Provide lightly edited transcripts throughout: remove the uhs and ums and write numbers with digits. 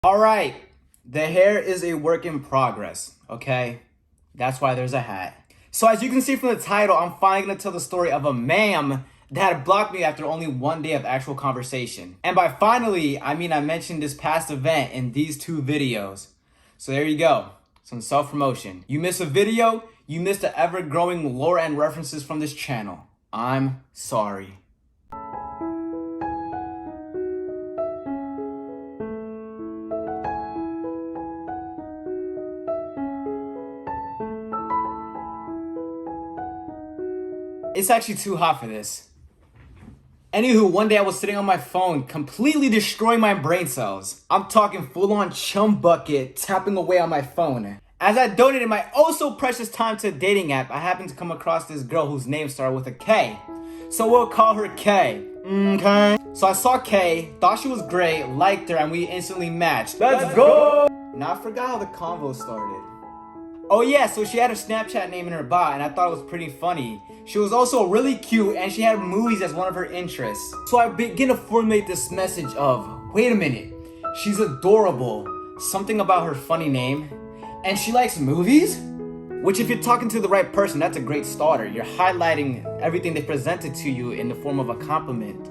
All right, the hair is a work in progress, okay? That's why there's a hat. So as you can see from the title, I'm finally gonna tell the story of a ma'am that had blocked me after only one day of actual conversation. And by finally, I mean I mentioned this past event in these two videos. So there you go, some self-promotion. You miss a video, you miss the ever-growing lore and references from this channel. I'm sorry. It's actually too hot for this. Anywho, one day I was sitting on my phone, completely destroying my brain cells. I'm talking full-on chum bucket, tapping away on my phone. As I donated my oh-so-precious time to a dating app, I happened to come across this girl whose name started with a K. So we'll call her K. Okay? So I saw K, thought she was great, liked her, and we instantly matched. Let's go! Now I forgot how the convo started. Oh yeah, so she had her Snapchat name in her bio, and I thought it was pretty funny. She was also really cute, and she had movies as one of her interests. So I begin to formulate this message of, wait a minute, she's adorable, something about her funny name, and she likes movies? Which if you're talking to the right person, that's a great starter. You're highlighting everything they presented to you in the form of a compliment.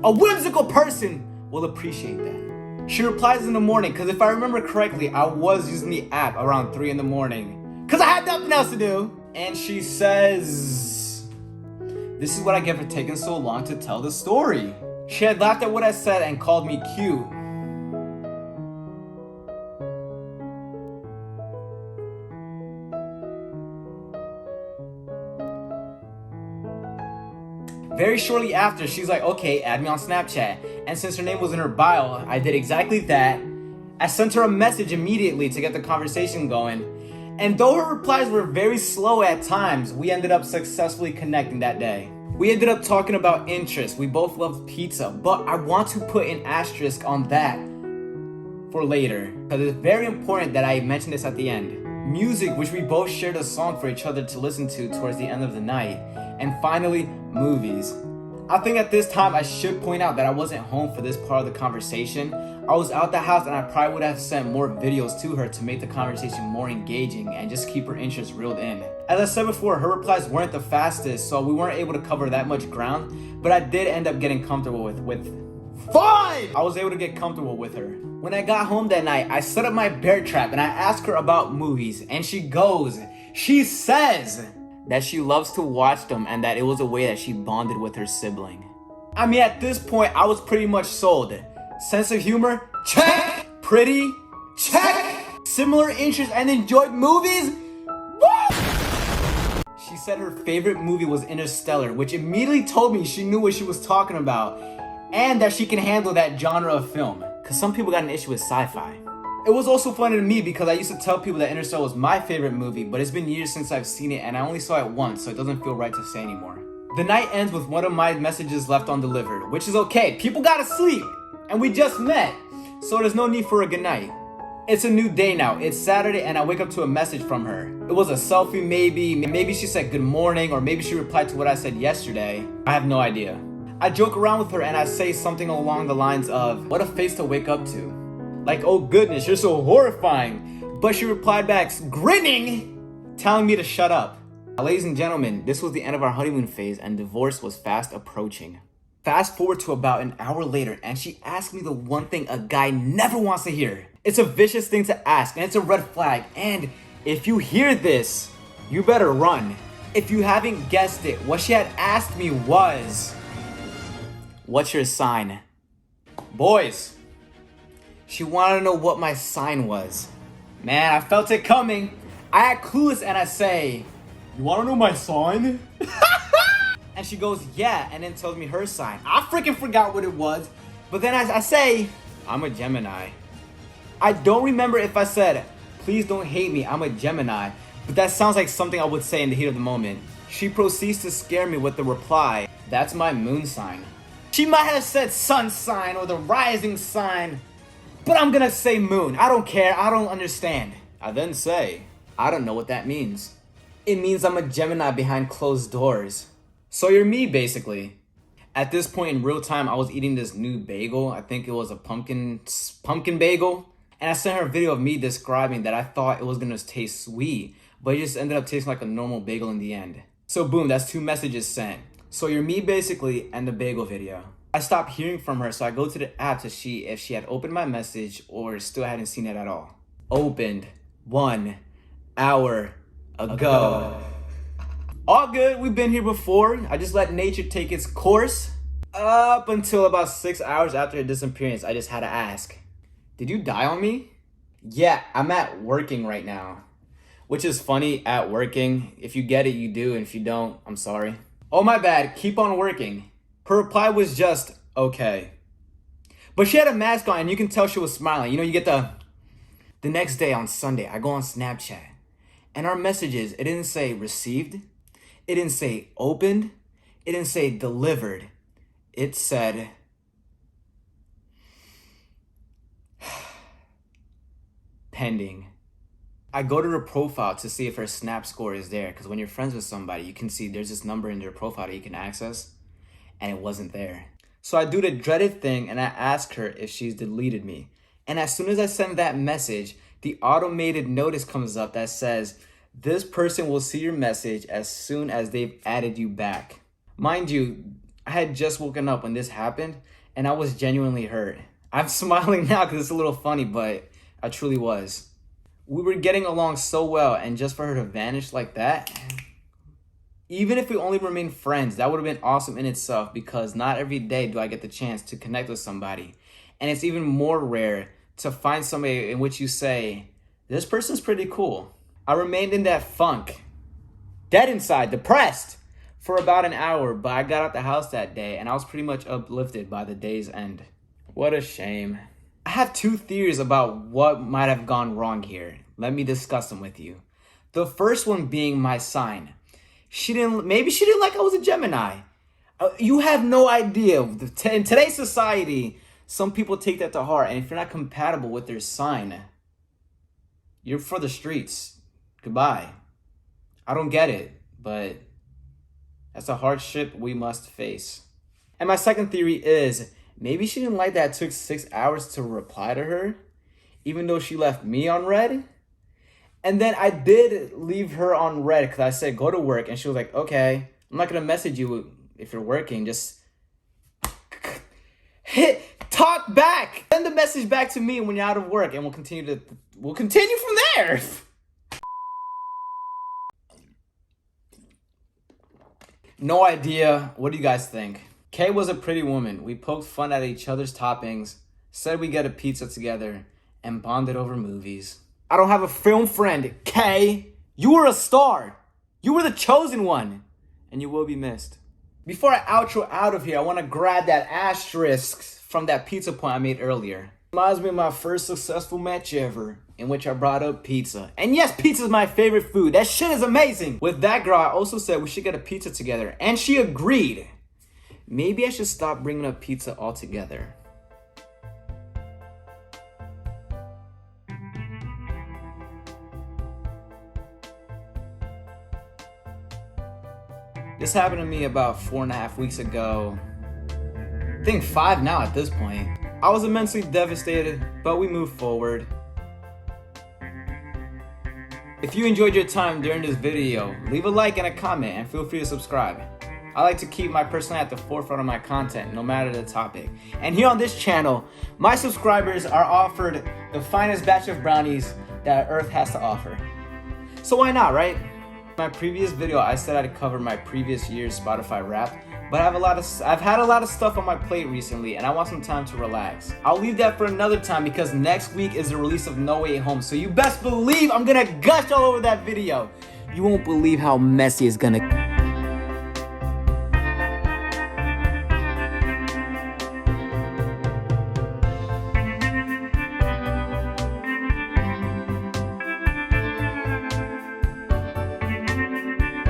A whimsical person will appreciate that. She replies in the morning, because if I remember correctly, I was using the app around 3 in the morning. Because I had nothing else to do. And she says, this is what I get for taking so long to tell the story. She had laughed at what I said and called me cute. Very shortly after, she's like, okay, add me on Snapchat. And since her name was in her bio, I did exactly that. I sent her a message immediately to get the conversation going. And though her replies were very slow at times, we ended up successfully connecting that day. We ended up talking about interests. We both loved pizza, but I want to put an asterisk on that for later, because it's very important that I mention this at the end. Music, which we both shared a song for each other to listen to towards the end of the night. And finally, movies. I think at this time I should point out that I wasn't home for this part of the conversation. I was out the house, and I probably would have sent more videos to her to make the conversation more engaging and just keep her interest reeled in. As I said before, her replies weren't the fastest, so we weren't able to cover that much ground, but I did end up getting comfortable with fine! I was able to get comfortable with her. When I got home that night, I set up my bear trap and I asked her about movies, and she says that she loves to watch them and that it was a way that she bonded with her sibling. I mean, at this point, I was pretty much sold. Sense of humor? Check! Pretty? Check! Similar interests and enjoyed movies? Woo! She said her favorite movie was Interstellar, which immediately told me she knew what she was talking about and that she can handle that genre of film, because some people got an issue with sci-fi. It was also funny to me because I used to tell people that Interstellar was my favorite movie, but it's been years since I've seen it and I only saw it once, so it doesn't feel right to say anymore. The night ends with one of my messages left undelivered, which is okay. People gotta sleep, and we just met, so there's no need for a good night. It's a new day now. It's Saturday and I wake up to a message from her. It was a selfie maybe. Maybe she said good morning, or maybe she replied to what I said yesterday. I have no idea. I joke around with her and I say something along the lines of, what a face to wake up to. Like, oh goodness, you're so horrifying. But she replied back, grinning, telling me to shut up. Now, ladies and gentlemen, this was the end of our honeymoon phase and divorce was fast approaching. Fast forward to about an hour later and she asked me the one thing a guy never wants to hear. It's a vicious thing to ask and it's a red flag. And if you hear this, you better run. If you haven't guessed it, what she had asked me was, what's your sign? Boys, she wanted to know what my sign was. Man, I felt it coming. I act clueless and I say, you wanna know my sign? And she goes, yeah, and then tells me her sign. I freaking forgot what it was. But then I say, I'm a Gemini. I don't remember if I said, please don't hate me, I'm a Gemini. But that sounds like something I would say in the heat of the moment. She proceeds to scare me with the reply, that's my moon sign. She might have said sun sign or the rising sign, but I'm gonna say moon. I don't care, I don't understand. I then say, I don't know what that means. It means I'm a Gemini behind closed doors. So you're me, basically. At this point in real time, I was eating this new bagel. I think it was a pumpkin bagel. And I sent her a video of me describing that I thought it was gonna taste sweet, but it just ended up tasting like a normal bagel in the end. So boom, that's 2 messages sent. So you're me basically and the bagel video. I stopped hearing from her, so I go to the app to see if she had opened my message or still hadn't seen it at all. Opened 1 hour ago. All good, we've been here before. I just let nature take its course. Up until about 6 hours after her disappearance, I just had to ask, did you die on me? Yeah, I'm at working right now. Which is funny, at working. If you get it, you do, and if you don't, I'm sorry. Oh my bad, keep on working. Her reply was just, okay. But she had a mask on and you can tell she was smiling. You know, you get the next day on Sunday, I go on Snapchat. And our messages, it didn't say received. It didn't say opened. It didn't say delivered. It said, pending. I go to her profile to see if her Snap score is there, because when you're friends with somebody, you can see there's this number in their profile that you can access, and it wasn't there. So I do the dreaded thing and I ask her if she's deleted me. And as soon as I send that message, the automated notice comes up that says, this person will see your message as soon as they've added you back. Mind you, I had just woken up when this happened and I was genuinely hurt. I'm smiling now because it's a little funny, but I truly was. We were getting along so well, and just for her to vanish like that, even if we only remained friends, that would have been awesome in itself, because not every day do I get the chance to connect with somebody. And it's even more rare to find somebody in which you say, this person's pretty cool. I remained in that funk, dead inside, depressed, for about an hour, but I got out the house that day and I was pretty much uplifted by the day's end. What a shame. I have 2 theories about what might have gone wrong here. Let me discuss them with you. The first one being my sign. Maybe she didn't like I was a Gemini. You have no idea. In today's society, some people take that to heart, and if you're not compatible with their sign, you're for the streets. Goodbye. I don't get it, but that's a hardship we must face. And my second theory is, maybe she didn't like that it took 6 hours to reply to her, even though she left me on red. And then I did leave her on red because I said, go to work. And she was like, okay, I'm not going to message you if you're working. Just talk back. Send the message back to me when you're out of work, and we'll continue from there. No idea. What do you guys think? Kay was a pretty woman. We poked fun at each other's toppings, said we'd get a pizza together, and bonded over movies. I don't have a film friend, Kay. You were a star. You were the chosen one, and you will be missed. Before I outro out of here, I want to grab that asterisk from that pizza point I made earlier. Reminds me of my first successful match ever, in which I brought up pizza. And yes, pizza is my favorite food. That shit is amazing. With that girl, I also said we should get a pizza together, and she agreed. Maybe I should stop bringing up pizza altogether. This happened to me about 4.5 weeks ago. I think 5 now at this point. I was immensely devastated, but we moved forward. If you enjoyed your time during this video, leave a like and a comment, and feel free to subscribe. I like to keep my personality at the forefront of my content, no matter the topic. And here on this channel, my subscribers are offered the finest batch of brownies that Earth has to offer. So why not, right? In my previous video, I said I'd cover my previous year's Spotify Wrapped, but I've had a lot of stuff on my plate recently, and I want some time to relax. I'll leave that for another time, because next week is the release of No Way Home, so you best believe I'm gonna gush all over that video. You won't believe how messy it's gonna.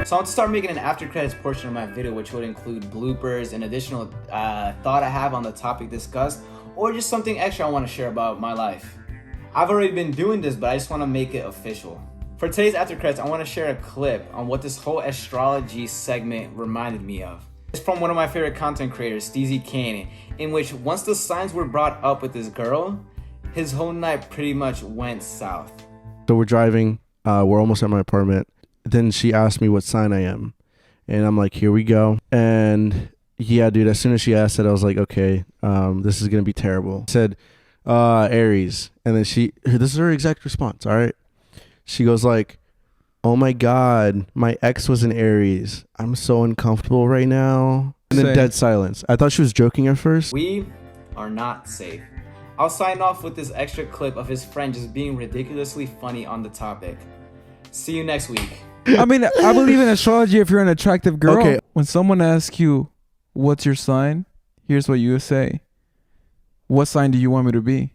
So I want to start making an after credits portion of my video, which would include bloopers and additional thought I have on the topic discussed, or just something extra I want to share about my life. I've already been doing this, but I just want to make it official. For today's after credits, I want to share a clip on what this whole astrology segment reminded me of. It's from one of my favorite content creators, 𝙍𝙀𝙁𝙀𝙁𝙍𝙀𝙁, in which once the signs were brought up with this girl, his whole night pretty much went south. So we're driving. We're almost at my apartment. Then she asked me what sign I am. And I'm like, here we go. And yeah, dude, as soon as she asked it, I was like, okay, this is going to be terrible. I said, Aries. And then this is her exact response. All right. She goes like, oh my God, my ex was an Aries. I'm so uncomfortable right now. And then dead silence. I thought she was joking at first. We are not safe. I'll sign off with this extra clip of his friend just being ridiculously funny on the topic. See you next week. I mean, I believe in astrology if you're an attractive girl. Okay. When someone asks you, what's your sign? Here's what you say. What sign do you want me to be?